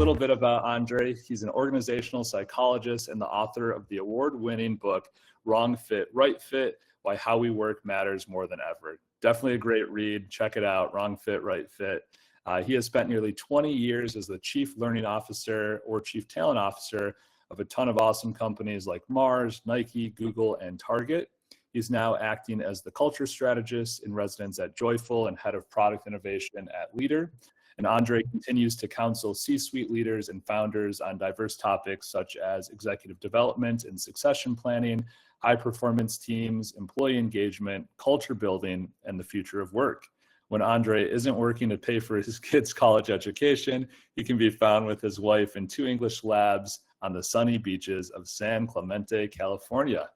little bit about Andre. He's an organizational psychologist and the author of the award-winning book, Wrong Fit, Right Fit, Why How We Work Matters More Than Ever. Definitely a great read. Check it out, Wrong Fit, Right Fit. He has spent nearly 20 years as the Chief Learning Officer or Chief Talent Officer of a ton of awesome companies like Mars, Nike, Google, and Target. He's now acting as the culture strategist in residence at Joyful and head of product innovation at Leader. And Andre continues to counsel C-suite leaders and founders on diverse topics such as executive development and succession planning, high performance teams, employee engagement, culture building, and the future of work. When Andre isn't working to pay for his kids' college education, he can be found with his wife in 2 English labs on the sunny beaches of San Clemente, California.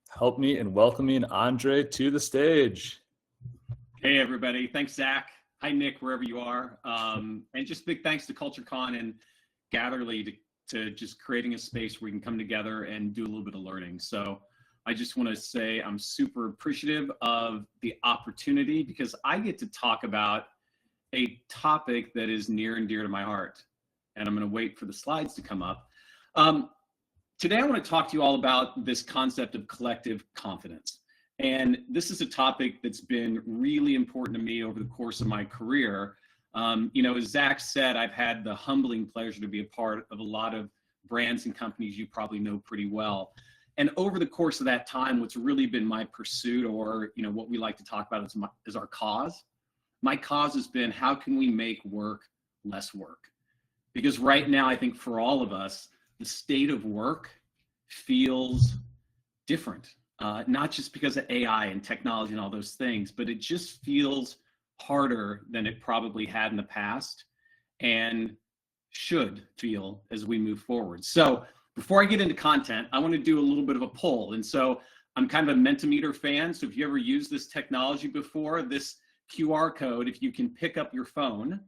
Help me in welcoming Andre to the stage. Hey, everybody. Thanks, Zach. Hi, Nick, wherever you are. And just big thanks to CultureCon and Gatherly to just creating a space where we can come together and do a little bit of learning. So I just want to say I'm super appreciative of the opportunity because I get to talk about a topic that is near and dear to my heart. And I'm going to wait for the slides to come up. Today, I want to talk to you all about this concept of collective confidence. And this is a topic that's been really important to me over the course of my career. As Zach said, I've had the humbling pleasure to be a part of a lot of brands and companies you probably know pretty well. And over the course of that time, what's really been my pursuit, or what we like to talk about is our cause. My cause has been, how can we make work less work? Because right now, I think for all of us, the state of work feels different. Not just because of AI and technology and all those things, but it just feels harder than it probably had in the past and should feel as we move forward. So before I get into content, I want to do a little bit of a poll. And so I'm kind of a Mentimeter fan. So if you ever used this technology before, this QR code, if you can pick up your phone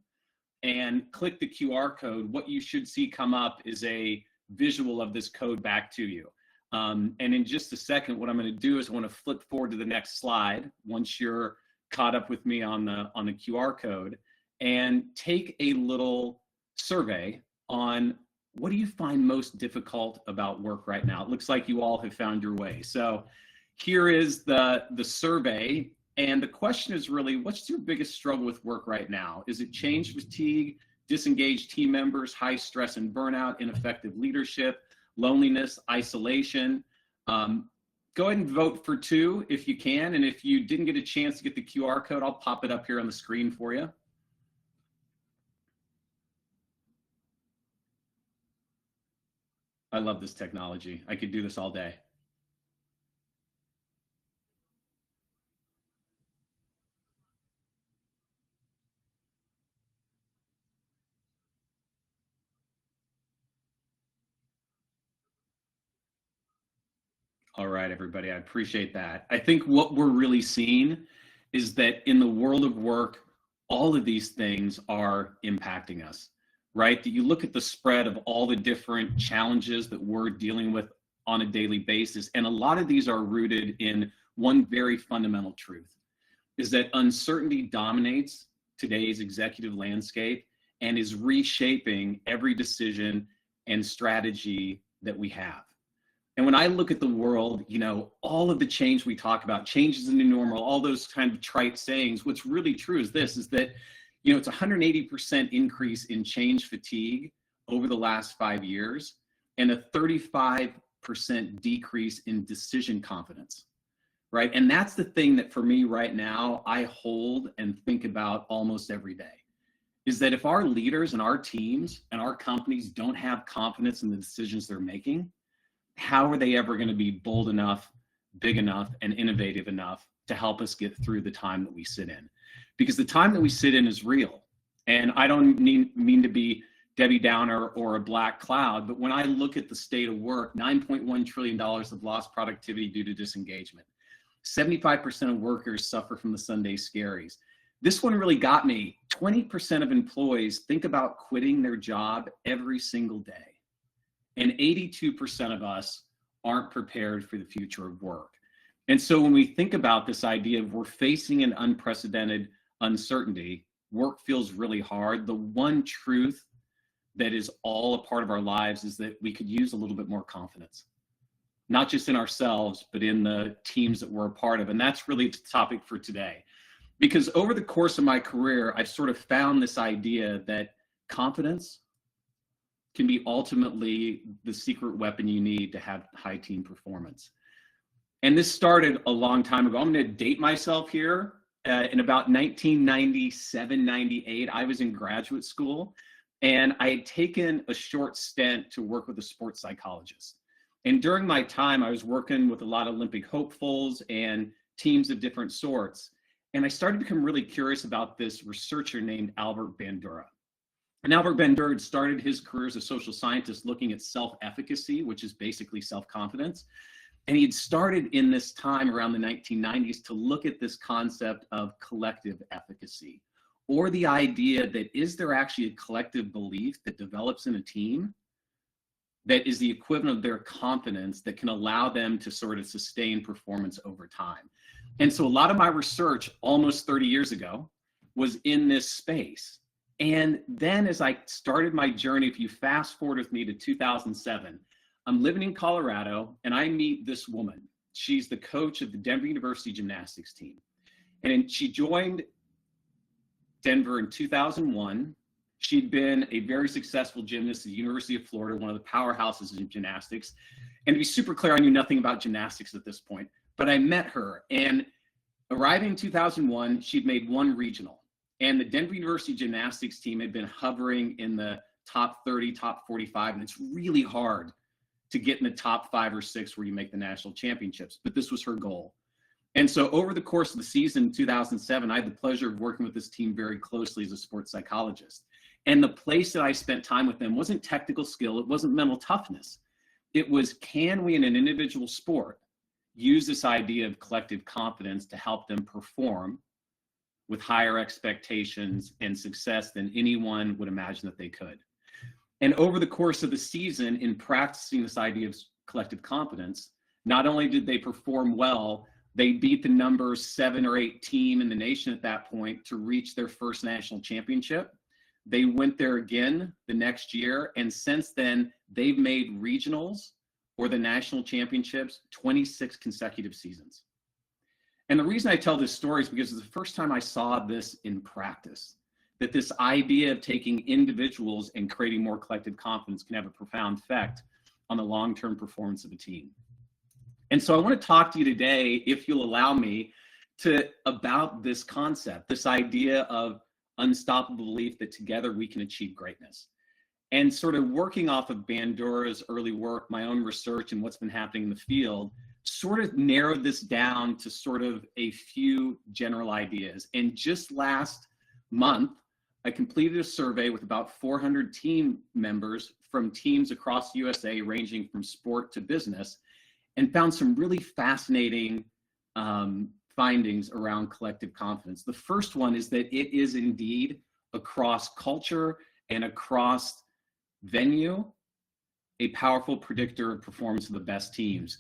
and click the QR code, what you should see come up is a visual of this code back to you. And in just a second, what I'm going to do is I want to flip forward to the next slide once you're caught up with me on the QR code, and take a little survey on what do you find most difficult about work right now. It looks like you all have found your way. So here is the survey, and the question is really, what's your biggest struggle with work right now? Is it change fatigue, disengaged team members, high stress and burnout, ineffective leadership, loneliness, isolation? Go ahead and vote for 2 if you can. And if you didn't get a chance to get the QR code, I'll pop it up here on the screen for you. I love this technology. I could do this all day. All right, everybody, I appreciate that. I think what we're really seeing is that in the world of work, all of these things are impacting us, right? That you look at the spread of all the different challenges that we're dealing with on a daily basis, and a lot of these are rooted in one very fundamental truth, is that uncertainty dominates today's executive landscape and is reshaping every decision and strategy that we have. And when I look at the world, all of the change we talk about, change is the new normal, all those kind of trite sayings, what's really true is this, is that, it's 180% increase in change fatigue over the last 5 years and a 35% decrease in decision confidence, right? And that's the thing that for me right now, I hold and think about almost every day, is that if our leaders and our teams and our companies don't have confidence in the decisions they're making, how are they ever going to be bold enough, big enough, and innovative enough to help us get through the time that we sit in? Because the time that we sit in is real. And I don't mean to be Debbie Downer or a black cloud, but when I look at the state of work, $9.1 trillion of lost productivity due to disengagement. 75% of workers suffer from the Sunday scaries. This one really got me. 20% of employees think about quitting their job every single day. And 82% of us aren't prepared for the future of work. And so when we think about this idea of we're facing an unprecedented uncertainty, work feels really hard. The one truth that is all a part of our lives is that we could use a little bit more confidence, not just in ourselves, but in the teams that we're a part of. And that's really the topic for today. Because over the course of my career, I've sort of found this idea that confidence can be ultimately the secret weapon you need to have high team performance. And this started a long time ago. I'm going to date myself here. In about 1997, 98, I was in graduate school, and I had taken a short stint to work with a sports psychologist. And during my time, I was working with a lot of Olympic hopefuls and teams of different sorts. And I started to become really curious about this researcher named Albert Bandura. And Albert Bandura had started his career as a social scientist looking at self-efficacy, which is basically self-confidence. And he had started in this time around the 1990s to look at this concept of collective efficacy, or the idea that is there actually a collective belief that develops in a team that is the equivalent of their confidence that can allow them to sort of sustain performance over time. And so a lot of my research almost 30 years ago was in this space. And then as I started my journey, if you fast forward with me to 2007, I'm living in Colorado and I meet this woman. She's the coach of the Denver University gymnastics team. And she joined Denver in 2001. She'd been a very successful gymnast at the University of Florida, one of the powerhouses in gymnastics. And to be super clear, I knew nothing about gymnastics at this point, but I met her. And arriving in 2001, she'd made one regional. And the Denver University gymnastics team had been hovering in the top 30, top 45, and it's really hard to get in the top 5 or 6 where you make the national championships, but this was her goal. And so over the course of the season in 2007, I had the pleasure of working with this team very closely as a sports psychologist. And the place that I spent time with them wasn't technical skill, it wasn't mental toughness. It was, can we in an individual sport use this idea of collective confidence to help them perform with higher expectations and success than anyone would imagine that they could. And over the course of the season, in practicing this idea of collective confidence, not only did they perform well, they beat the number 7 or 8 team in the nation at that point to reach their first national championship. They went there again the next year. And since then, they've made regionals or the national championships 26 consecutive seasons. And the reason I tell this story is because it's the first time I saw this in practice, that this idea of taking individuals and creating more collective confidence can have a profound effect on the long-term performance of a team. And so I want to talk to you today, if you'll allow me, about this concept, this idea of unstoppable belief that together we can achieve greatness. And sort of working off of Bandura's early work, my own research and what's been happening in the field, sort of narrowed this down to sort of a few general ideas. And just last month, I completed a survey with about 400 team members from teams across the USA, ranging from sport to business, and found some really fascinating findings around collective confidence. The first one is that it is indeed across culture and across venue, a powerful predictor of performance of the best teams.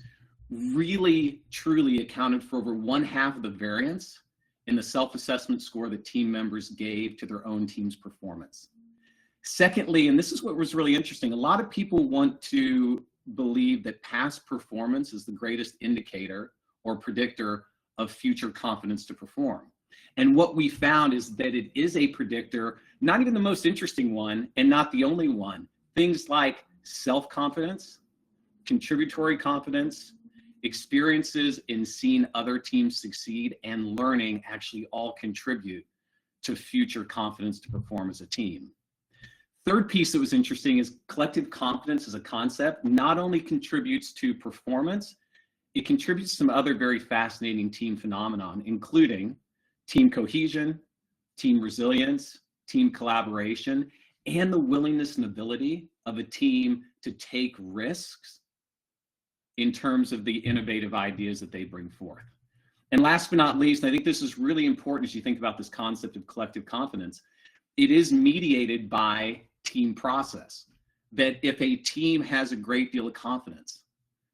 Really, truly accounted for over 1/2 of the variance in the self-assessment score that team members gave to their own team's performance. Secondly, and this is what was really interesting, a lot of people want to believe that past performance is the greatest indicator or predictor of future confidence to perform. And what we found is that it is a predictor, not even the most interesting one and not the only one. Things like self-confidence, contributory confidence, experiences in seeing other teams succeed, and learning actually all contribute to future confidence to perform as a team. Third piece that was interesting is collective confidence as a concept not only contributes to performance, it contributes to some other very fascinating team phenomenon, including team cohesion, team resilience, team collaboration, and the willingness and ability of a team to take risks in terms of the innovative ideas that they bring forth. And last but not least, I think this is really important as you think about this concept of collective confidence, it is mediated by team process. That if a team has a great deal of confidence,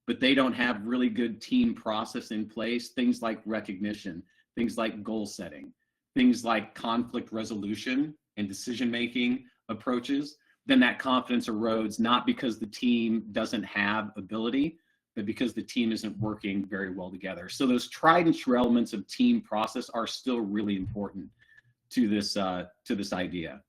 but they don't have really good team process in place, things like recognition, things like goal setting, things like conflict resolution and decision-making approaches, then that confidence erodes, not because the team doesn't have ability, but because the team isn't working very well together. So those tried and true elements of team process are still really important to this idea.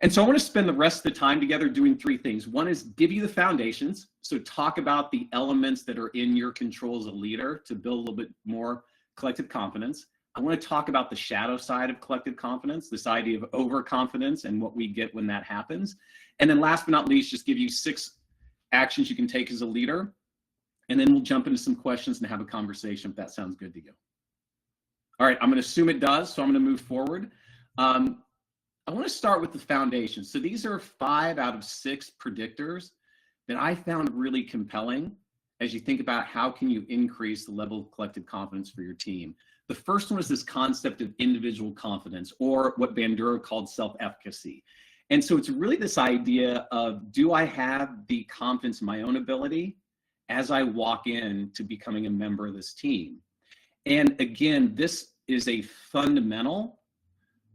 And so I want to spend the rest of the time together doing three things. One is give you the foundations. So talk about the elements that are in your control as a leader to build a little bit more collective confidence. I want to talk about the shadow side of collective confidence, this idea of overconfidence and what we get when that happens. And then last but not least, just give you 6 actions you can take as a leader. And then we'll jump into some questions and have a conversation if that sounds good to you. All right, I'm going to assume it does, so I'm going to move forward. I want to start with the foundation. So these are 5 out of 6 predictors that I found really compelling as you think about how can you increase the level of collective confidence for your team. The first one is this concept of individual confidence, or what Bandura called self-efficacy. And so it's really this idea of, do I have the confidence in my own ability as I walk in to becoming a member of this team? And again, this is a fundamental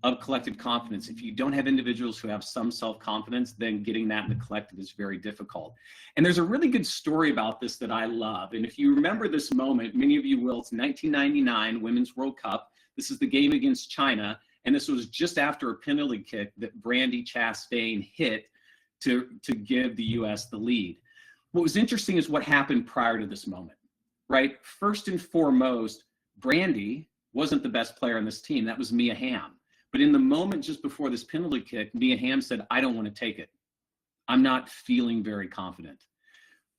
of collective confidence. If you don't have individuals who have some self-confidence, then getting that in the collective is very difficult. And there's a really good story about this that I love. And if you remember this moment, many of you will, it's 1999 Women's World Cup. This is the game against China. And this was just after a penalty kick that Brandi Chastain hit to give the US the lead. What was interesting is what happened prior to this moment, right? First and foremost, Brandi wasn't the best player on this team. That was Mia Hamm. But in the moment just before this penalty kick, Mia Hamm said, I don't want to take it. I'm not feeling very confident.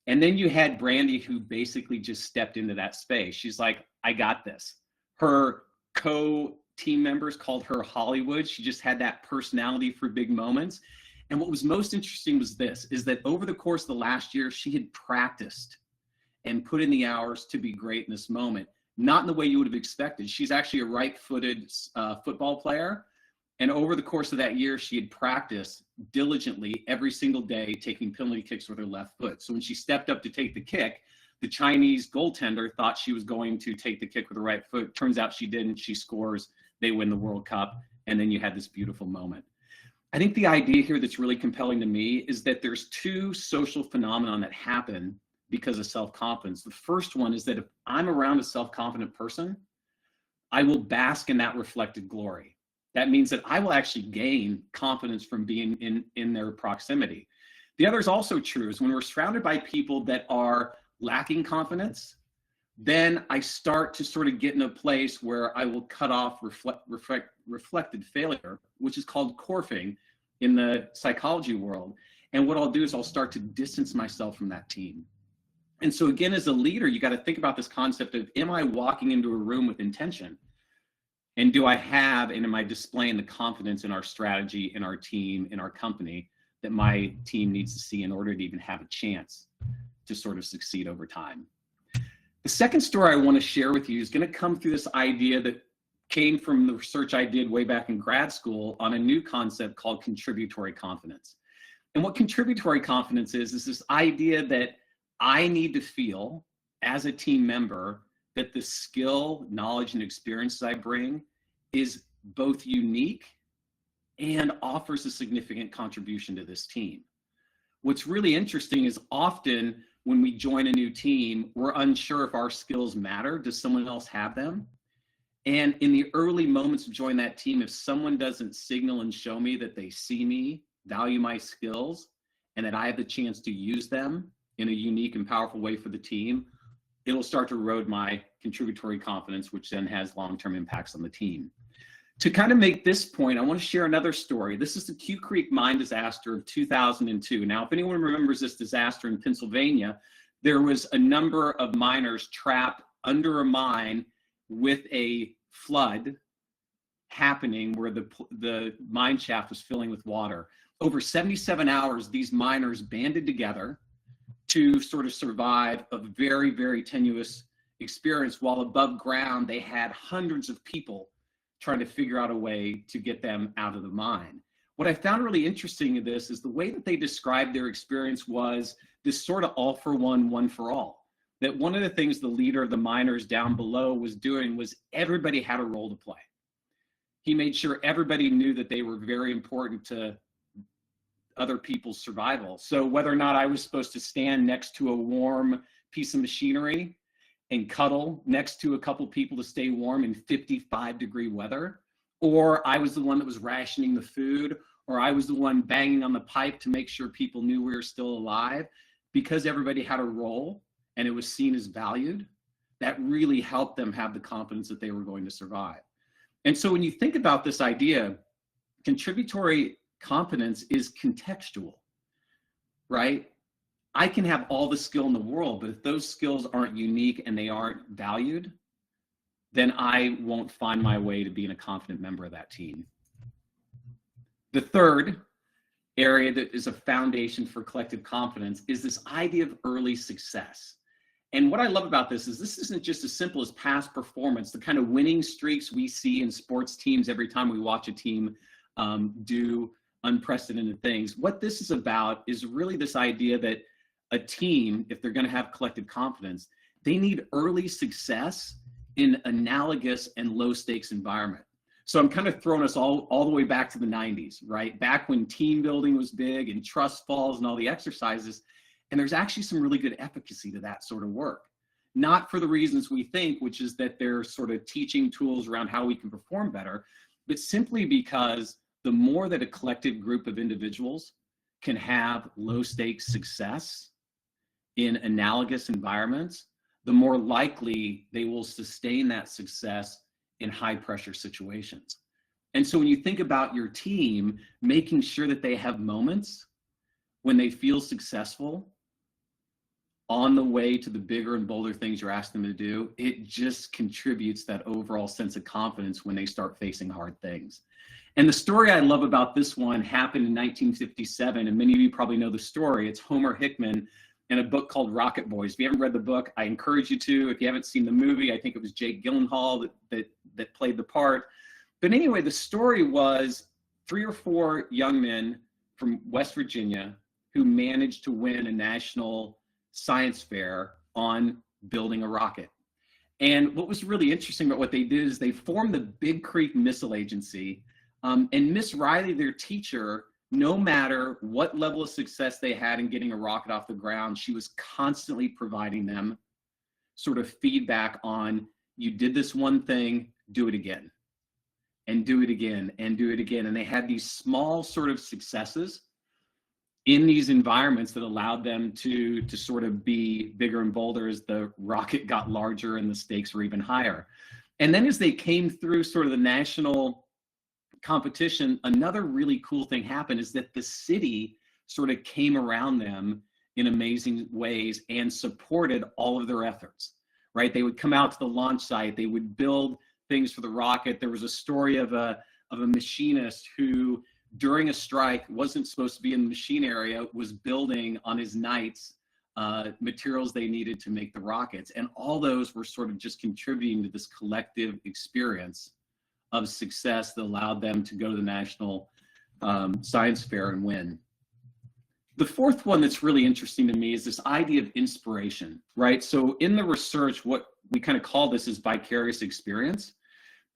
And then you had Brandi, who basically just stepped into that space. She's like, I got this. Her co-team members called her Hollywood. She just had that personality for big moments. And what was most interesting was this, is that over the course of the last year, she had practiced and put in the hours to be great in this moment. Not in the way you would have expected. She's actually a right-footed football player. And over the course of that year, she had practiced diligently every single day, taking penalty kicks with her left foot. So when she stepped up to take the kick, the Chinese goaltender thought she was going to take the kick with her right foot. Turns out she didn't. She scores. They win the World Cup. And then you had this beautiful moment. I think the idea here that's really compelling to me is that there's 2 social phenomena that happen because of self-confidence. The first one is that if I'm around a self-confident person, I will bask in that reflected glory. That means that I will actually gain confidence from being in their proximity. The other is also true, is when we're surrounded by people that are lacking confidence, then I start to sort of get in a place where I will cut off reflected failure, which is called corfing in the psychology world. And what I'll do is I'll start to distance myself from that team. And so again, as a leader, you got to think about this concept of, am I walking into a room with intention? And do I have, and am I displaying the confidence in our strategy, in our team, in our company that my team needs to see in order to even have a chance to sort of succeed over time? The second story I want to share with you is going to come through this idea that came from the research I did way back in grad school on a new concept called contributory confidence. And what contributory confidence is this idea that I need to feel as a team member that the skill, knowledge, and experiences I bring is both unique and offers a significant contribution to this team. What's really interesting is often when we join a new team, we're unsure if our skills matter. Does someone else have them? And in the early moments of joining that team, if someone doesn't signal and show me that they see me, value my skills, and that I have the chance to use them in a unique and powerful way for the team, it'll start to erode my contributory confidence, which then has long-term impacts on the team. To kind of make this point, I want to share another story. This is the Q Creek mine disaster of 2002. Now, if anyone remembers this disaster in Pennsylvania, there was a number of miners trapped under a mine with a flood happening where the mine shaft was filling with water. Over 77 hours, these miners banded together to sort of survive a very, very tenuous experience, while above ground, they had hundreds of people trying to figure out a way to get them out of the mine. What I found really interesting in this is the way that they described their experience was this sort of all for one, one for all. That one of the things the leader of the miners down below was doing was everybody had a role to play. He made sure everybody knew that they were very important to other people's survival. So whether or not I was supposed to stand next to a warm piece of machinery and cuddle next to a couple people to stay warm in 55-degree weather, or I was the one that was rationing the food, or I was the one banging on the pipe to make sure people knew we were still alive, because everybody had a role and it was seen as valued, that really helped them have the confidence that they were going to survive. And so when you think about this idea, contributory competence is contextual, right? I can have all the skill in the world, but if those skills aren't unique and they aren't valued, then I won't find my way to being a confident member of that team. The third area that is a foundation for collective confidence is this idea of early success. And what I love about this isn't just as simple as past performance, the kind of winning streaks we see in sports teams every time we watch a team do unprecedented things. What this is about is really this idea that a team, if they're going to have collective confidence, they need early success in analogous and low stakes environment. So I'm kind of throwing us all the way back to the 90s, right? Back when team building was big and trust falls and all the exercises. And there's actually some really good efficacy to that sort of work. Not for the reasons we think, which is that they're sort of teaching tools around how we can perform better, but simply because the more that a collective group of individuals can have low stakes success in analogous environments, the more likely they will sustain that success in high pressure situations. And so when you think about your team, making sure that they have moments when they feel successful on the way to the bigger and bolder things you're asking them to do, it just contributes that overall sense of confidence when they start facing hard things. And the story I love about this one happened in 1957, and many of you probably know the story. It's Homer Hickman in a book called Rocket Boys. If you haven't read the book, I encourage you to. If you haven't seen the movie, I think it was Jake Gyllenhaal that played the part. But anyway, the story was 3 or 4 young men from West Virginia who managed to win a national science fair on building a rocket. And what was really interesting about what they did is they formed the Big Creek Missile Agency. And Miss Riley, their teacher, no matter what level of success they had in getting a rocket off the ground, she was constantly providing them sort of feedback on, you did this one thing, do it again, and do it again, and do it again. And they had these small sort of successes in these environments that allowed them to sort of be bigger and bolder as the rocket got larger and the stakes were even higher. And then as they came through sort of the national competition, another really cool thing happened is that the city sort of came around them in amazing ways and supported all of their efforts, right? They would come out to the launch site, they would build things for the rocket. There was a story of a machinist who, during a strike, wasn't supposed to be in the machine area, was building on his nights materials they needed to make the rockets. And all those were sort of just contributing to this collective experience of success that allowed them to go to the national science fair and win. The fourth one that's really interesting to me is this idea of inspiration, right? So in the research, what we kind of call this is vicarious experience.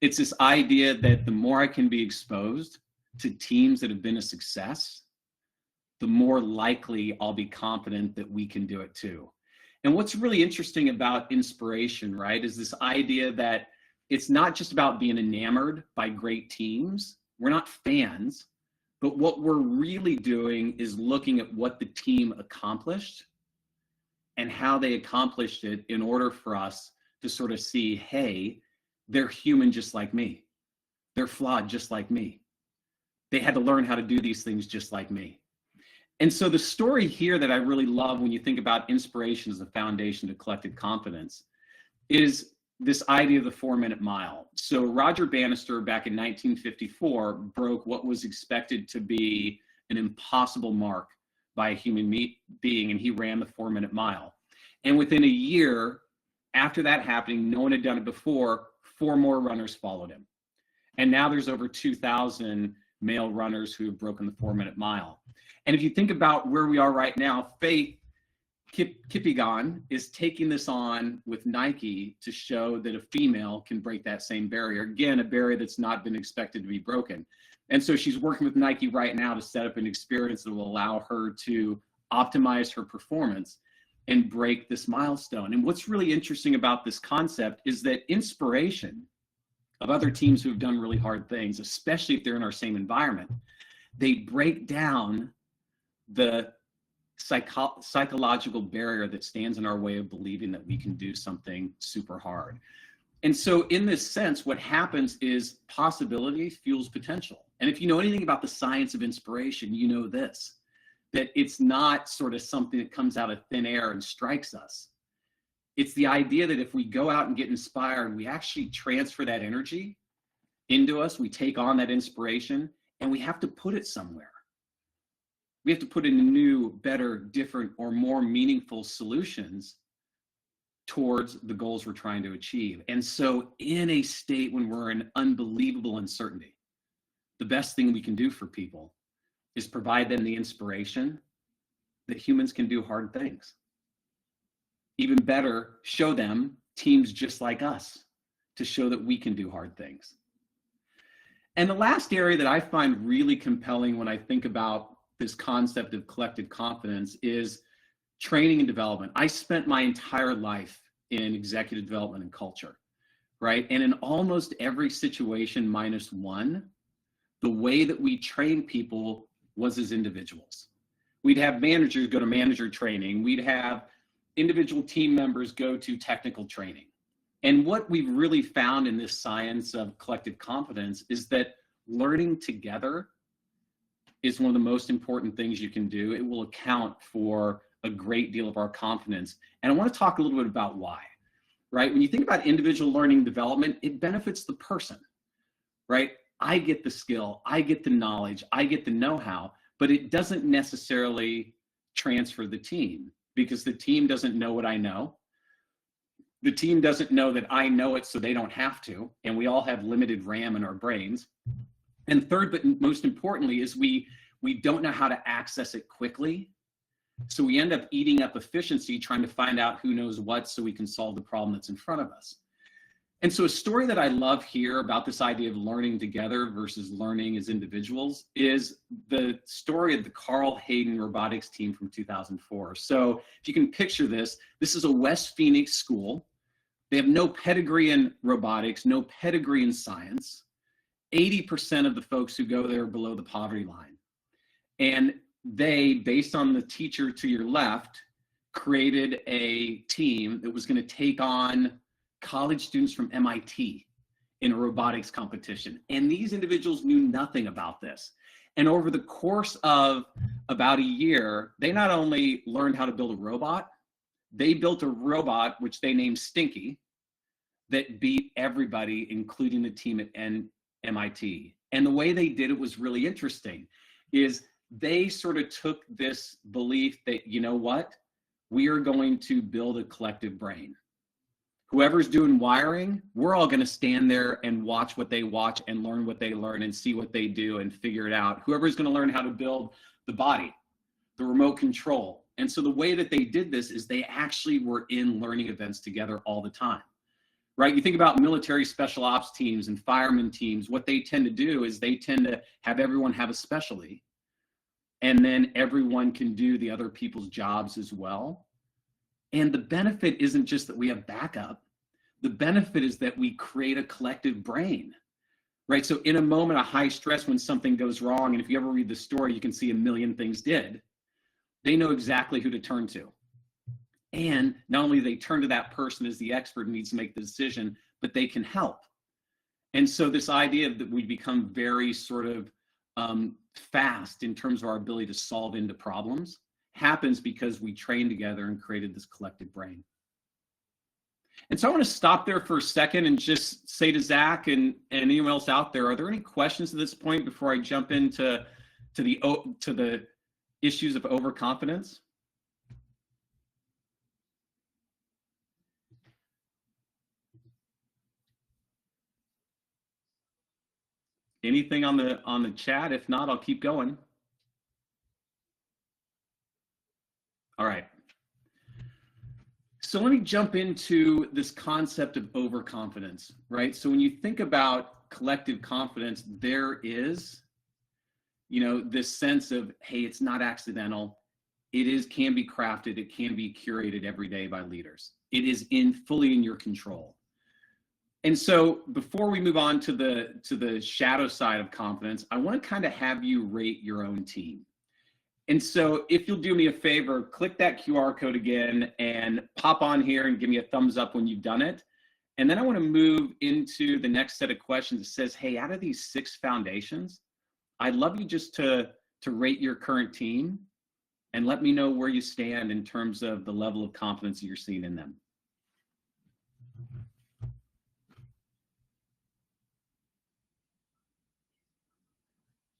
It's this idea that the more I can be exposed to teams that have been a success, the more likely I'll be confident that we can do it too. And what's really interesting about inspiration, right, is this idea that it's not just about being enamored by great teams. We're not fans, but what we're really doing is looking at what the team accomplished and how they accomplished it in order for us to sort of see, hey, they're human just like me. They're flawed just like me. They had to learn how to do these things just like me. And so the story here that I really love when you think about inspiration as a foundation to collective confidence is this idea of the 4-minute mile. So Roger Bannister back in 1954 broke what was expected to be an impossible mark by a human being, and he ran the 4-minute mile. And within a year after that happening, no one had done it before, 4 more runners followed him. And now there's over 2,000 male runners who have broken the 4-minute mile. And if you think about where we are right now, Faith Kipyegon is taking this on with Nike to show that a female can break that same barrier. Again, a barrier that's not been expected to be broken. And so she's working with Nike right now to set up an experience that will allow her to optimize her performance and break this milestone. And what's really interesting about this concept is that inspiration of other teams who have done really hard things, especially if they're in our same environment, they break down the psychological barrier that stands in our way of believing that we can do something super hard. And so in this sense, what happens is possibility fuels potential. And if you know anything about the science of inspiration, you know this, that it's not sort of something that comes out of thin air and strikes us. It's the idea that if we go out and get inspired, we actually transfer that energy into us, we take on that inspiration, and we have to put it somewhere. We have to put in new, better, different, or more meaningful solutions towards the goals we're trying to achieve. And so in a state when we're in unbelievable uncertainty, the best thing we can do for people is provide them the inspiration that humans can do hard things. Even better, show them teams just like us to show that we can do hard things. And the last area that I find really compelling when I think about this concept of collective confidence is training and development. I spent my entire life in executive development and culture, right? And in almost every situation minus one, the way that we train people was as individuals. We'd have managers go to manager training. We'd have individual team members go to technical training. And what we've really found in this science of collective confidence is that learning together is one of the most important things you can do. It will account for a great deal of our confidence. And I want to talk a little bit about why, right? When you think about individual learning development, it benefits the person, right? I get the skill, I get the knowledge, I get the know-how, but it doesn't necessarily transfer the team because the team doesn't know what I know. The team doesn't know that I know it, so they don't have to. And we all have limited RAM in our brains. And third, but most importantly, is we don't know how to access it quickly. So we end up eating up efficiency, trying to find out who knows what so we can solve the problem that's in front of us. And so a story that I love here about this idea of learning together versus learning as individuals is the story of the Carl Hayden robotics team from 2004. So if you can picture this, this is a West Phoenix school. They have no pedigree in robotics, no pedigree in science. 80% of the folks who go there are below the poverty line. And they, based on the teacher to your left, created a team that was going to take on college students from MIT in a robotics competition. And these individuals knew nothing about this. And over the course of about a year, they not only learned how to build a robot, they built a robot, which they named Stinky, that beat everybody, including the team at MIT. And the way they did it was really interesting, is they sort of took this belief that, you know what, we are going to build a collective brain. Whoever's doing wiring, we're all going to stand there and watch what they watch and learn what they learn and see what they do and figure it out. Whoever's going to learn how to build the body, the remote control. And so the way that they did this is they actually were in learning events together all the time, right? You think about military special ops teams and firemen teams, what they tend to do is they tend to have everyone have a specialty, and then everyone can do the other people's jobs as well. And the benefit isn't just that we have backup. The benefit is that we create a collective brain, right? So in a moment of high stress when something goes wrong, and if you ever read the story, you can see a million things did. They know exactly who to turn to. And not only do they turn to that person as the expert who needs to make the decision, but they can help. And so this idea that we become very sort of fast in terms of our ability to solve into problems happens because we trained together and created this collective brain. And so I want to stop there for a second and just say to Zach and anyone else out there, are there any questions at this point before I jump into the issues of overconfidence? Anything on the chat? If not, I'll keep going. All right. So let me jump into this concept of overconfidence, right? So when you think about collective confidence, there is you know, this sense of, hey, it's not accidental. Can be crafted. It can be curated every day by leaders. It is fully in your control. And so before we move on to the shadow side of confidence, I want to kind of have you rate your own team. And so if you'll do me a favor, click that QR code again and pop on here and give me a thumbs up when you've done it. And then I want to move into the next set of questions. It says, hey, out of these 6 foundations, I'd love you just to rate your current team and let me know where you stand in terms of the level of confidence that you're seeing in them.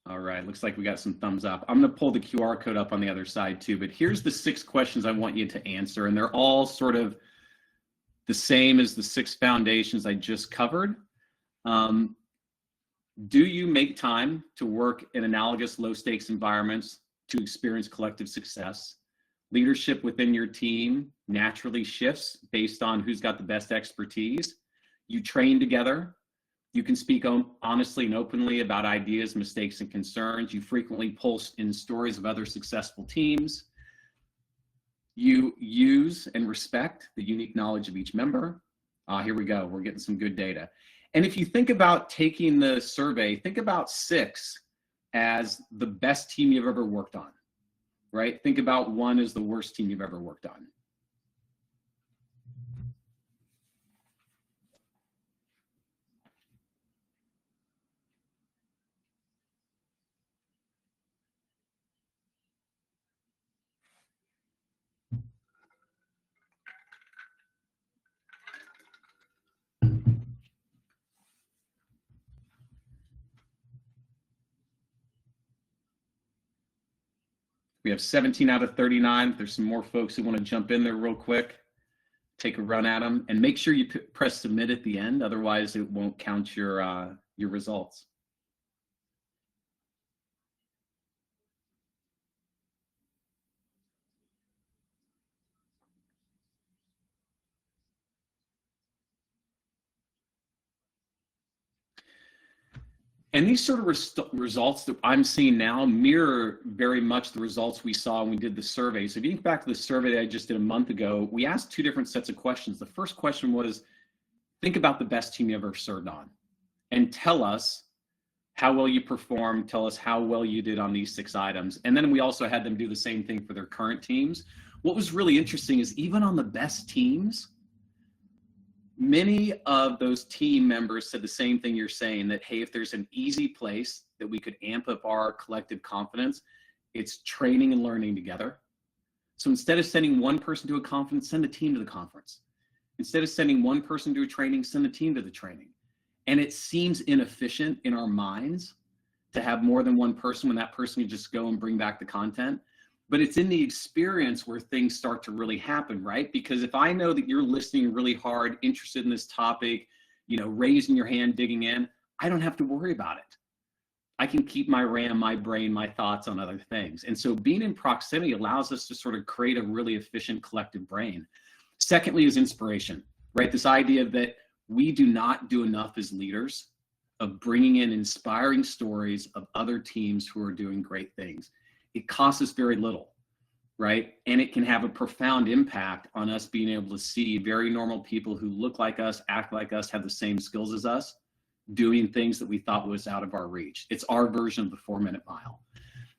All right, looks like we got some thumbs up. I'm gonna pull the QR code up on the other side too, but here's the 6 questions I want you to answer, and they're all sort of the same as the 6 foundations I just covered. Do you make time to work in analogous low-stakes environments to experience collective success? Leadership within your team naturally shifts based on who's got the best expertise. You train together. You can speak honestly and openly about ideas, mistakes, and concerns. You frequently post in stories of other successful teams. You use and respect the unique knowledge of each member. Here we go. We're getting some good data. And if you think about taking the survey, think about 6 as the best team you've ever worked on, right? Think about 1 as the worst team you've ever worked on. We have 17 out of 39. There's some more folks who want to jump in there real quick, take a run at them, and make sure you press submit at the end. Otherwise, it won't count your results. And these sort of results that I'm seeing now mirror very much the results we saw when we did the survey. So if you think back to the survey that I just did a month ago, we asked 2 different sets of questions. The first question was, think about the best team you ever served on and tell us how well you performed, tell us how well you did on these 6 items. And then we also had them do the same thing for their current teams. What was really interesting is even on the best teams, many of those team members said the same thing you're saying, that, hey, if there's an easy place that we could amp up our collective confidence, it's training and learning together. So instead of sending one person to a conference, send a team to the conference. Instead of sending one person to a training, send a team to the training. And it seems inefficient in our minds to have more than one person when that person can just go and bring back the content. But it's in the experience where things start to really happen, right? Because if I know that you're listening really hard, interested in this topic, you know, raising your hand, digging in, I don't have to worry about it. I can keep my RAM, my brain, my thoughts on other things. And so being in proximity allows us to sort of create a really efficient collective brain. Secondly is inspiration, right? This idea that we do not do enough as leaders of bringing in inspiring stories of other teams who are doing great things. It costs us very little, right? And it can have a profound impact on us being able to see very normal people who look like us, act like us, have the same skills as us, doing things that we thought was out of our reach. It's our version of the 4-minute mile.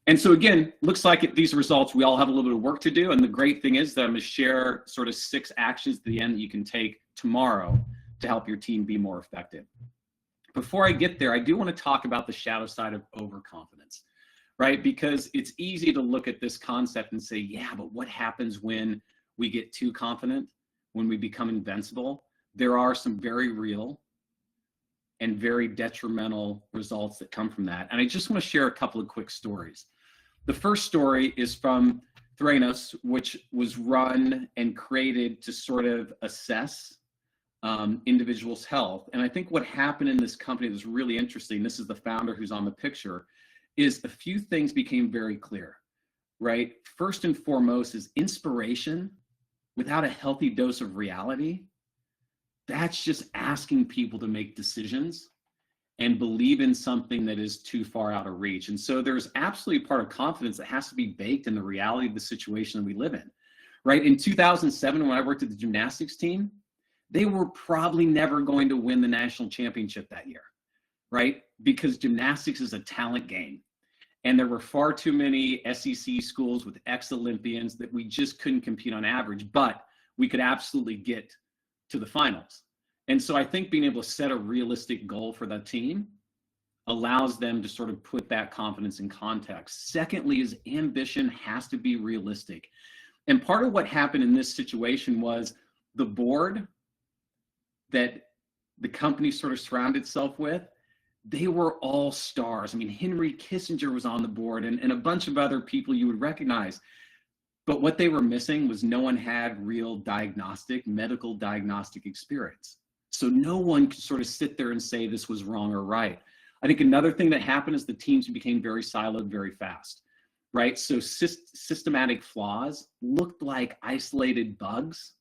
And so again, looks like these results, we all have a little bit of work to do. And the great thing is that I'm gonna share sort of 6 actions at the end that you can take tomorrow to help your team be more effective. Before I get there, I do want to talk about the shadow side of overconfidence, right? Because it's easy to look at this concept and say, yeah, but what happens when we get too confident, when we become invincible? There are some very real and very detrimental results that come from that. And I just want to share a couple of quick stories. The first story is from Theranos, which was run and created to sort of assess individuals' health. And I think what happened in this company that was really interesting, this is the founder who's on the picture, is a few things became very clear, right? First and foremost is inspiration without a healthy dose of reality. That's just asking people to make decisions and believe in something that is too far out of reach. And so there's absolutely part of confidence that has to be baked in the reality of the situation that we live in, right? In 2007, when I worked at the gymnastics team, they were probably never going to win the national championship that year, right? Because gymnastics is a talent game. And there were far too many SEC schools with ex-Olympians that we just couldn't compete on average, but we could absolutely get to the finals. And so I think being able to set a realistic goal for that team allows them to sort of put that confidence in context. Secondly, is ambition has to be realistic. And part of what happened in this situation was the board that the company sort of surrounded itself with, they were all stars. I mean, Henry Kissinger was on the board and a bunch of other people you would recognize. But what they were missing was no one had real medical diagnostic experience. So no one could sort of sit there and say this was wrong or right. I think another thing that happened is the teams became very siloed very fast, right? So systematic flaws looked like isolated bugs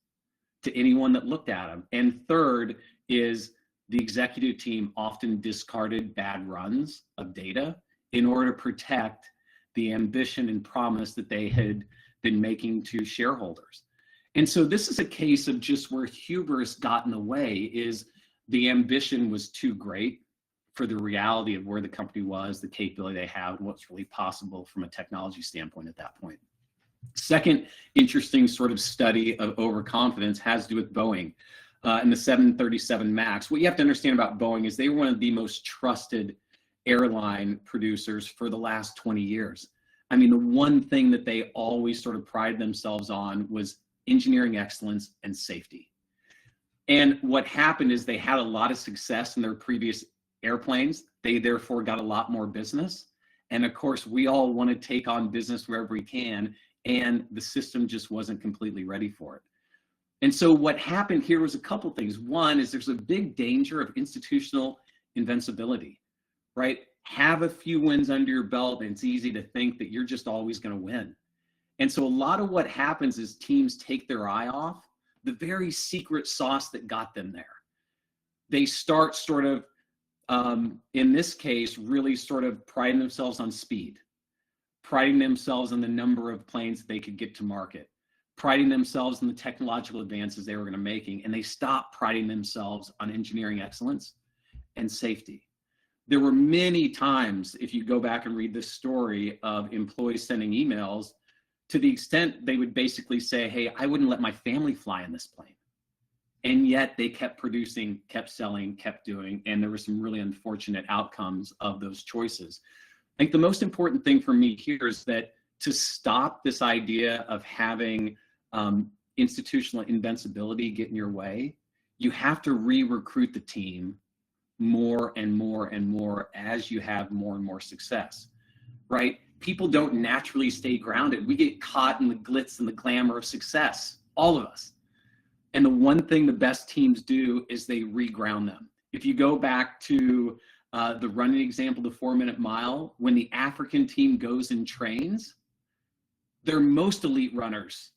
to anyone that looked at them. And third is the executive team often discarded bad runs of data in order to protect the ambition and promise that they had been making to shareholders. And so this is a case of just where hubris got in the way, is the ambition was too great for the reality of where the company was, the capability they have, and what's really possible from a technology standpoint at that point. Second interesting sort of study of overconfidence has to do with Boeing and the 737 MAX. What you have to understand about Boeing is they were one of the most trusted airline producers for the last 20 years. I mean, the one thing that they always sort of prided themselves on was engineering excellence and safety. And what happened is they had a lot of success in their previous airplanes. They therefore got a lot more business. And of course, we all want to take on business wherever we can, and the system just wasn't completely ready for it. And so what happened here was a couple things. One is there's a big danger of institutional invincibility, right? Have a few wins under your belt, and it's easy to think that you're just always going to win. And so a lot of what happens is teams take their eye off the very secret sauce that got them there. They start sort of, in this case, really sort of priding themselves on speed, priding themselves on the number of planes that they could get to market, priding themselves in the technological advances they were going to making, and they stopped priding themselves on engineering excellence and safety. There were many times, if you go back and read this story, of employees sending emails to the extent they would basically say, hey, I wouldn't let my family fly in this plane. And yet they kept producing, kept selling, kept doing, and there were some really unfortunate outcomes of those choices. I think the most important thing for me here is that to stop this idea of having institutional invincibility get in your way, you have to re-recruit the team more and more and more as you have more and more success, right? People don't naturally stay grounded. We get caught in the glitz and the glamour of success, all of us. And the one thing the best teams do is they reground them. If you go back to the running example, the 4-minute mile, when the African team goes and trains, their most elite runners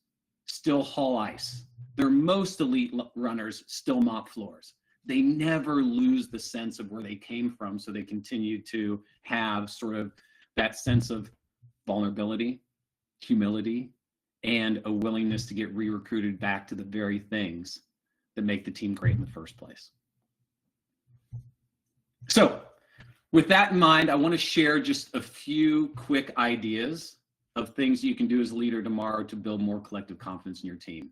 still haul ice. Their most elite runners still mop floors. They never lose the sense of where they came from, so they continue to have sort of that sense of vulnerability, humility, and a willingness to get re-recruited back to the very things that make the team great in the first place. So with that in mind, I want to share just a few quick ideas of things you can do as a leader tomorrow to build more collective confidence in your team.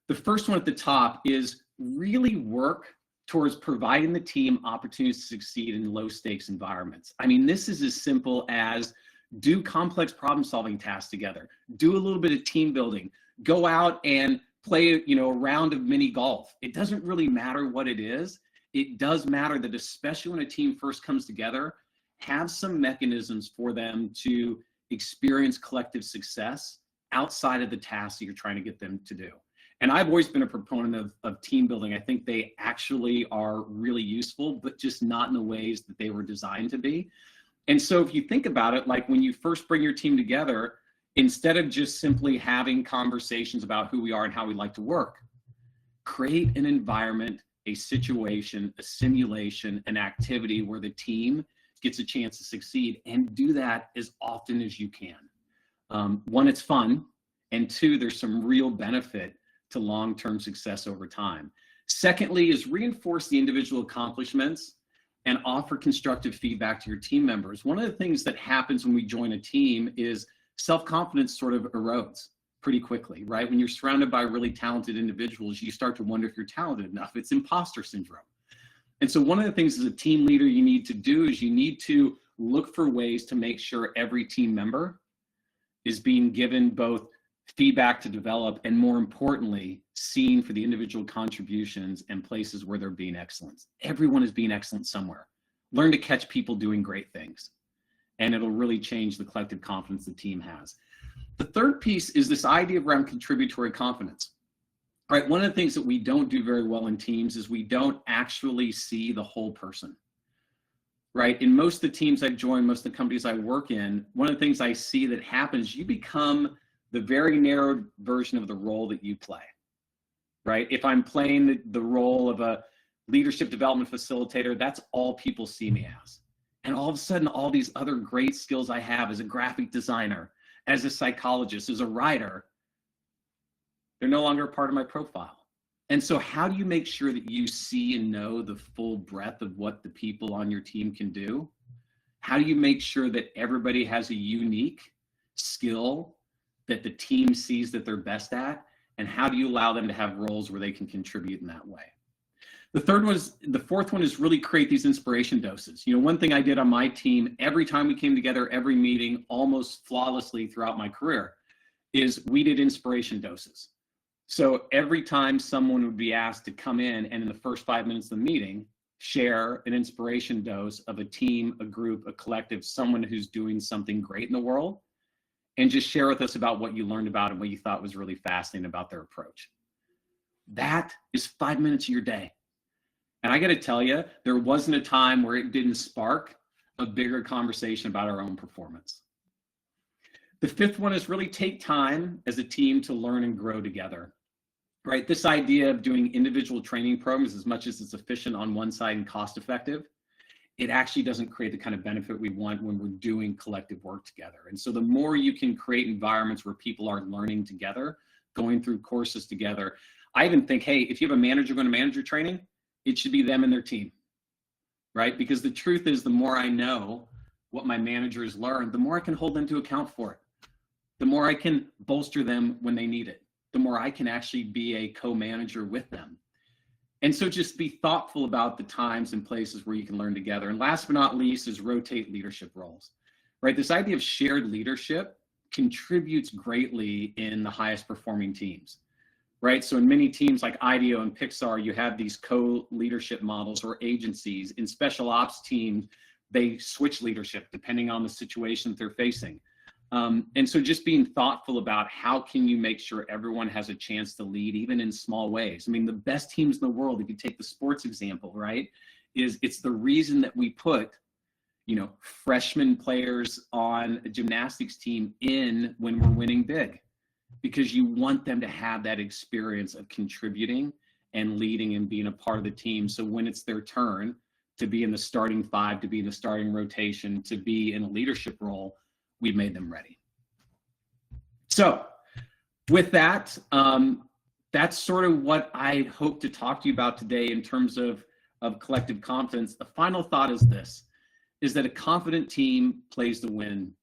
The first one at the top is really work towards providing the team opportunities to succeed in low stakes environments. I mean, this is as simple as do complex problem solving tasks together, do a little bit of team building, go out and play, a round of mini golf. It doesn't really matter what it is. It does matter that especially when a team first comes together, have some mechanisms for them to experience collective success outside of the tasks that you're trying to get them to do. And I've always been a proponent of team building. I think they actually are really useful, but just not in the ways that they were designed to be. And so if you think about it, like when you first bring your team together, instead of just simply having conversations about who we are and how we like to work, create an environment a situation, a simulation, an activity where the team gets a chance to succeed, and do that as often as you can. One, it's fun, and two, there's some real benefit to long-term success over time. Secondly is reinforce the individual accomplishments and offer constructive feedback to your team members. One of the things that happens when we join a team is self-confidence sort of erodes pretty quickly, right? When you're surrounded by really talented individuals, you start to wonder if you're talented enough. It's imposter syndrome. And so one of the things as a team leader you need to do is you need to look for ways to make sure every team member is being given both feedback to develop and, more importantly, seen for the individual contributions and places where they're being excellent. Everyone is being excellent somewhere. Learn to catch people doing great things, and it'll really change the collective confidence the team has. The third piece is this idea around contributory confidence. All right, one of the things that we don't do very well in teams is we don't actually see the whole person, right? In most of the teams I've joined, most of the companies I work in, one of the things I see that happens, you become the very narrowed version of the role that you play, right? If I'm playing the role of a leadership development facilitator, that's all people see me as. And all of a sudden, all these other great skills I have as a graphic designer, as a psychologist, as a writer, they're no longer a part of my profile. And so how do you make sure that you see and know the full breadth of what the people on your team can do? How do you make sure that everybody has a unique skill that the team sees that they're best at? And how do you allow them to have roles where they can contribute in that way? The fourth one is really create these inspiration doses. You know, one thing I did on my team, every time we came together, every meeting, almost flawlessly throughout my career, is we did inspiration doses. So every time someone would be asked to come in and in the first 5 minutes of the meeting, share an inspiration dose of a team, a group, a collective, someone who's doing something great in the world, and just share with us about what you learned about and what you thought was really fascinating about their approach. That is 5 minutes of your day. And I got to tell you, there wasn't a time where it didn't spark a bigger conversation about our own performance. The fifth one is really take time as a team to learn and grow together, right? This idea of doing individual training programs, as much as it's efficient on one side and cost effective, it actually doesn't create the kind of benefit we want when we're doing collective work together. And so the more you can create environments where people are learning together, going through courses together. I even think, hey, if you have a manager going to manager training, it should be them and their team, right? Because the truth is, the more I know what my managers learned, the more I can hold them to account for it. The more I can bolster them when they need it, the more I can actually be a co-manager with them. And so just be thoughtful about the times and places where you can learn together. And last but not least is rotate leadership roles, right? This idea of shared leadership contributes greatly in the highest performing teams, right? So in many teams like IDEO and Pixar, you have these co-leadership models or agencies. In special ops teams, they switch leadership depending on the situation that they're facing. And so just being thoughtful about how can you make sure everyone has a chance to lead, even in small ways. I mean, the best teams in the world, if you take the sports example, right, it's the reason that we put, you know, freshman players on a gymnastics team in when we're winning big, because you want them to have that experience of contributing and leading and being a part of the team. So when it's their turn to be in the starting five, to be in the starting rotation, to be in a leadership role, we've made them ready. So with that, that's sort of what I hope to talk to you about today in terms of collective confidence. The final thought is this, is that a confident team plays to win.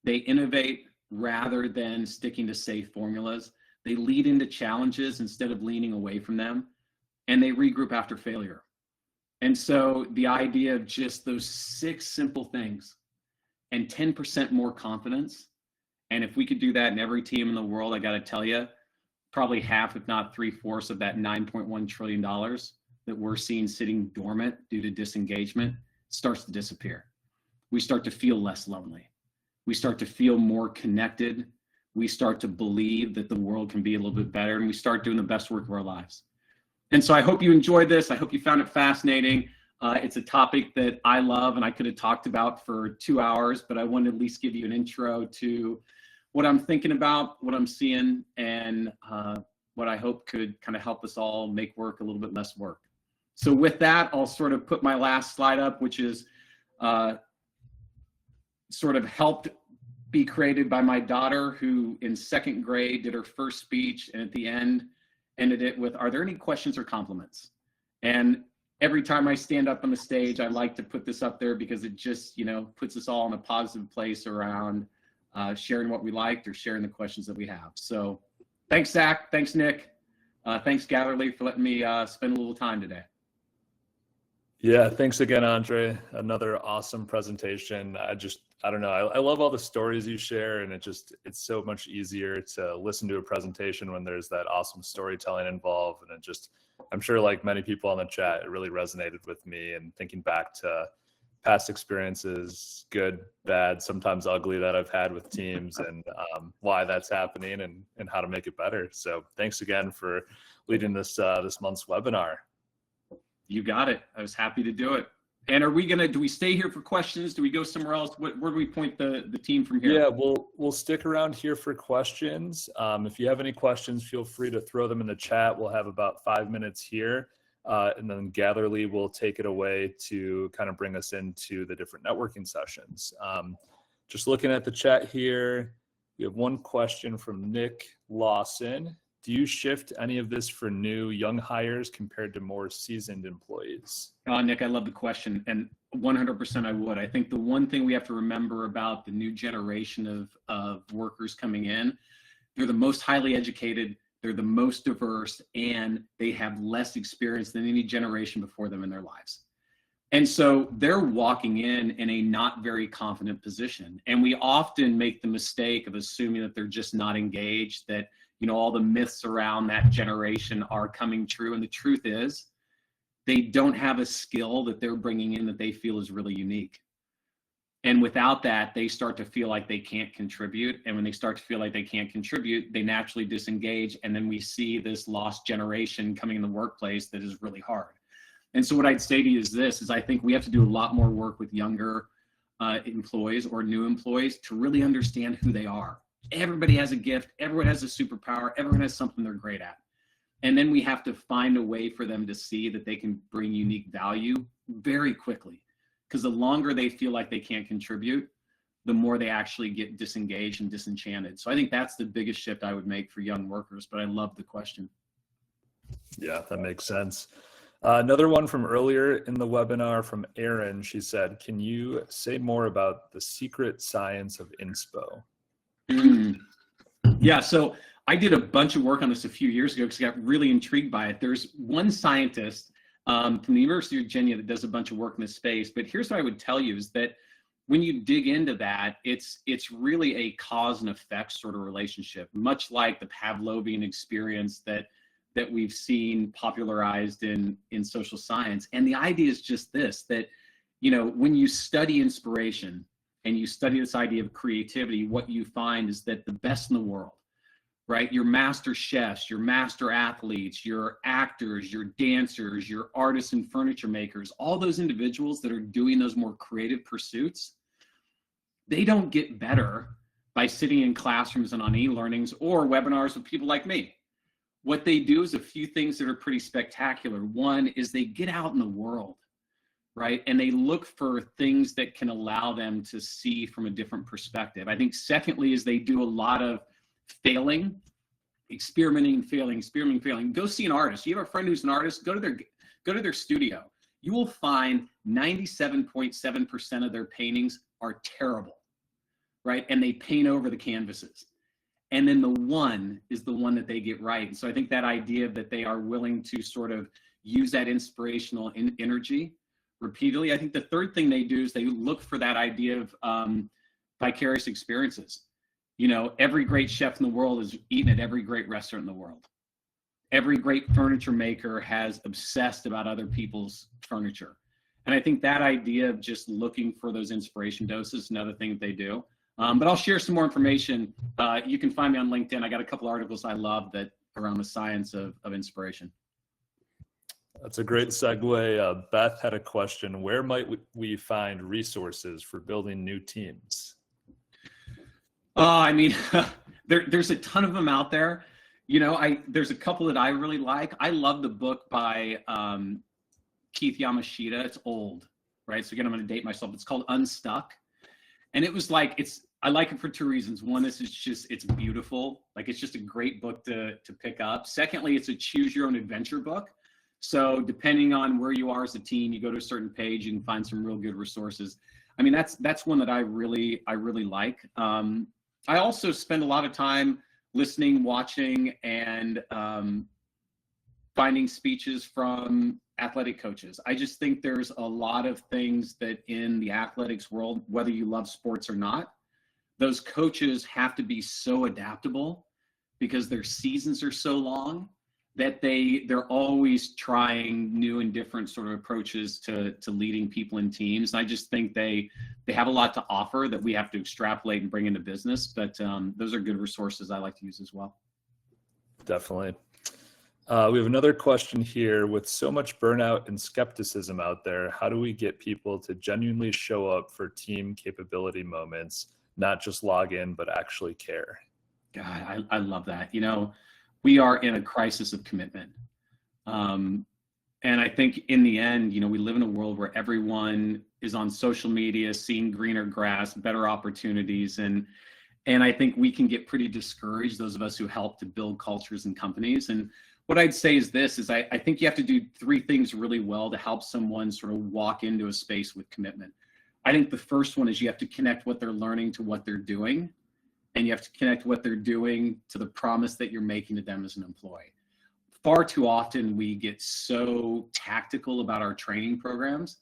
They innovate rather than sticking to safe formulas. They lead into challenges instead of leaning away from them, and they regroup after failure. And so the idea of just those 6 simple things and 10% more confidence, and if we could do that in every team in the world, I got to tell you, probably half, if not 3/4 of that $9.1 trillion that we're seeing sitting dormant due to disengagement starts to disappear. We start to feel less lonely. We start to feel more connected. We start to believe that the world can be a little bit better, and we start doing the best work of our lives. And so I hope you enjoyed this. I hope you found it fascinating. It's a topic that I love and I could have talked about for 2 hours, but I wanted to at least give you an intro to what I'm thinking about, what I'm seeing, and what I hope could kind of help us all make work a little bit less work. So with that, I'll sort of put my last slide up, which is sort of helped be created by my daughter, who in second grade did her first speech, and at the end ended it with, "Are there any questions or compliments?" And every time I stand up on the stage, I like to put this up there because it just, puts us all in a positive place around sharing what we liked or sharing the questions that we have. So thanks, Zach. Thanks, Nick. Thanks, Gatherly, for letting me spend a little time today. Yeah, thanks again, Andre. Another awesome presentation. I don't know. I love all the stories you share, and it's so much easier to listen to a presentation when there's that awesome storytelling involved. And I'm sure like many people on the chat, it really resonated with me, and thinking back to past experiences, good, bad, sometimes ugly, that I've had with teams, and why that's happening and how to make it better. So thanks again for leading this month's webinar. You got it. I was happy to do it. And do we stay here for questions? Do we go somewhere else? Where do we point the team from here? Yeah, we'll stick around here for questions. If you have any questions, feel free to throw them in the chat. We'll have about 5 minutes here. And then Gatherly will take it away to kind of bring us into the different networking sessions. Just looking at the chat here, we have one question from Nick Lawson. Do you shift any of this for new young hires compared to more seasoned employees? Nick, I love the question, and 100% I would. I think the one thing we have to remember about the new generation of workers coming in, they're the most highly educated, they're the most diverse, and they have less experience than any generation before them in their lives. And so they're walking in a not very confident position. And we often make the mistake of assuming that they're just not engaged, that all the myths around that generation are coming true. And the truth is, they don't have a skill that they're bringing in that they feel is really unique. And without that, they start to feel like they can't contribute. And when they start to feel like they can't contribute, they naturally disengage. And then we see this lost generation coming in the workplace that is really hard. And so what I'd say to you is this, is I think we have to do a lot more work with younger employees or new employees to really understand who they are. Everybody has a gift, everyone has a superpower, everyone has something they're great at. And then we have to find a way for them to see that they can bring unique value very quickly. Because the longer they feel like they can't contribute, the more they actually get disengaged and disenchanted. So I think that's the biggest shift I would make for young workers, but I love the question. Yeah, that makes sense. Another one from earlier in the webinar from Erin. She said, can you say more about the secret science of inspo? Yeah, so I did a bunch of work on this a few years ago because I got really intrigued by it. There's one scientist from the University of Virginia that does a bunch of work in this space. But here's what I would tell you is that when you dig into that, it's really a cause and effect sort of relationship, much like the Pavlovian experience that we've seen popularized in social science. And the idea is just this, that when you study inspiration, and you study this idea of creativity, what you find is that the best in the world, right? Your master chefs, your master athletes, your actors, your dancers, your artists and furniture makers, all those individuals that are doing those more creative pursuits, they don't get better by sitting in classrooms and on e-learnings or webinars with people like me. What they do is a few things that are pretty spectacular. One is they get out in the world, right? And they look for things that can allow them to see from a different perspective. I think secondly is they do a lot of failing, experimenting, failing. Go see an artist. You have a friend who's an artist, go to their studio. You will find 97.7% of their paintings are terrible, right? And they paint over the canvases. And then the one is the one that they get right. And so I think that idea that they are willing to sort of use that inspirational energy repeatedly. I think the third thing they do is they look for that idea of vicarious experiences. Every great chef in the world has eaten at every great restaurant in the world. Every great furniture maker has obsessed about other people's furniture. And I think that idea of just looking for those inspiration doses is another thing that they do. But I'll share some more information. You can find me on LinkedIn. I got a couple articles I love that around the science of inspiration. That's a great segue. Beth had a question. Where might we find resources for building new teams? I mean, there's a ton of them out there. There's a couple that I really like. I love the book by Keith Yamashita. It's old, right? So again, I'm going to date myself. It's called Unstuck. And it was like, I like it for two reasons. One is it's beautiful. Like, it's just a great book to pick up. Secondly, it's a choose your own adventure book. So depending on where you are as a teen, you go to a certain page, you can find some real good resources. I mean, that's one that I really like. I also spend a lot of time listening, watching, and finding speeches from athletic coaches. I just think there's a lot of things that in the athletics world, whether you love sports or not, those coaches have to be so adaptable because their seasons are so long that they're always trying new and different sort of approaches to leading people in teams. And I just think they have a lot to offer that we have to extrapolate and bring into business. But those are good resources I like to use as well. Definitely. We have another question here. With so much burnout and skepticism out there, how do we get people to genuinely show up for team capability moments, not just log in, but actually care? God, I love that. We are in a crisis of commitment. And I think in the end, we live in a world where everyone is on social media, seeing greener grass, better opportunities. And I think we can get pretty discouraged, those of us who help to build cultures and companies. And what I'd say is I think you have to do three things really well to help someone sort of walk into a space with commitment. I think the first one is you have to connect what they're learning to what they're doing. And you have to connect what they're doing to the promise that you're making to them as an employee. Far too often we get so tactical about our training programs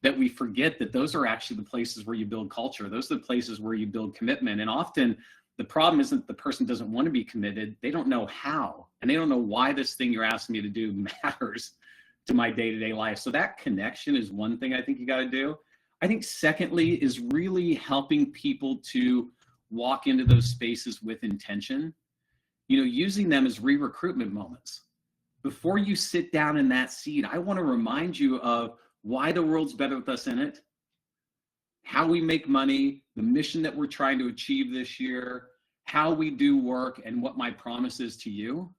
that we forget that those are actually the places where you build culture. Those are the places where you build commitment. And often the problem isn't the person doesn't want to be committed. They don't know how, and they don't know why this thing you're asking me to do matters to my day-to-day life. So that connection is one thing I think you got to do. I think secondly is really helping people to walk into those spaces with intention, using them as re-recruitment moments. Before you sit down in that seat, I want to remind you of why the world's better with us in it, how we make money, the mission that we're trying to achieve this year, how we do work, and what my promise is to you.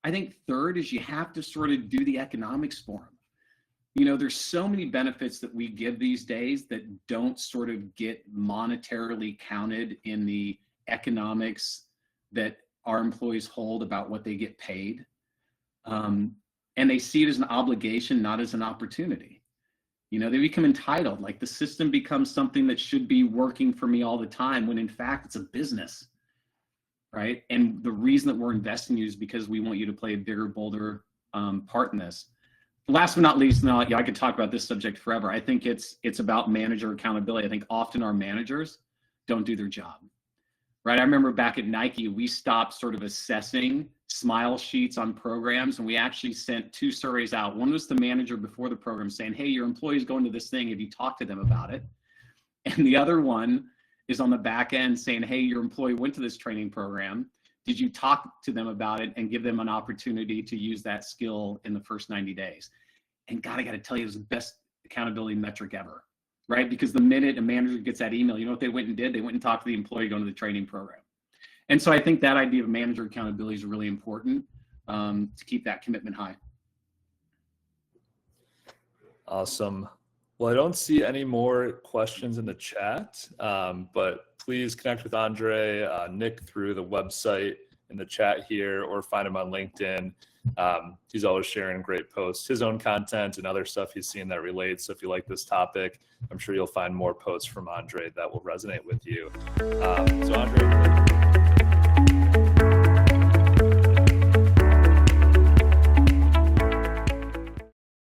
I think third is you have to sort of do the economics for them. There's so many benefits that we give these days that don't sort of get monetarily counted in the economics that our employees hold about what they get paid. And they see it as an obligation, not as an opportunity. They become entitled, like the system becomes something that should be working for me all the time, when in fact it's a business, right? And the reason that we're investing in you is because we want you to play a bigger, bolder part in this. Last but not least, now I could talk about this subject forever. I think it's about manager accountability. I think often our managers don't do their job, right? I remember back at Nike, we stopped sort of assessing smile sheets on programs, and we actually sent 2 surveys out. One was the manager before the program saying, hey, your employee's going to this thing. Have you talked to them about it? And the other one is on the back end saying, hey, your employee went to this training program. Did you talk to them about it and give them an opportunity to use that skill in the first 90 days? And God, I got to tell you, it's the best accountability metric ever, right? Because the minute a manager gets that email, you know what they went and did? They went and talked to the employee going to the training program. And so I think that idea of manager accountability is really important to keep that commitment high. Awesome. Well, I don't see any more questions in the chat, but please connect with Andre, Nick through the website in the chat here, or find him on LinkedIn. He's always sharing great posts, his own content and other stuff he's seen that relates. So if you like this topic, I'm sure you'll find more posts from Andre that will resonate with you.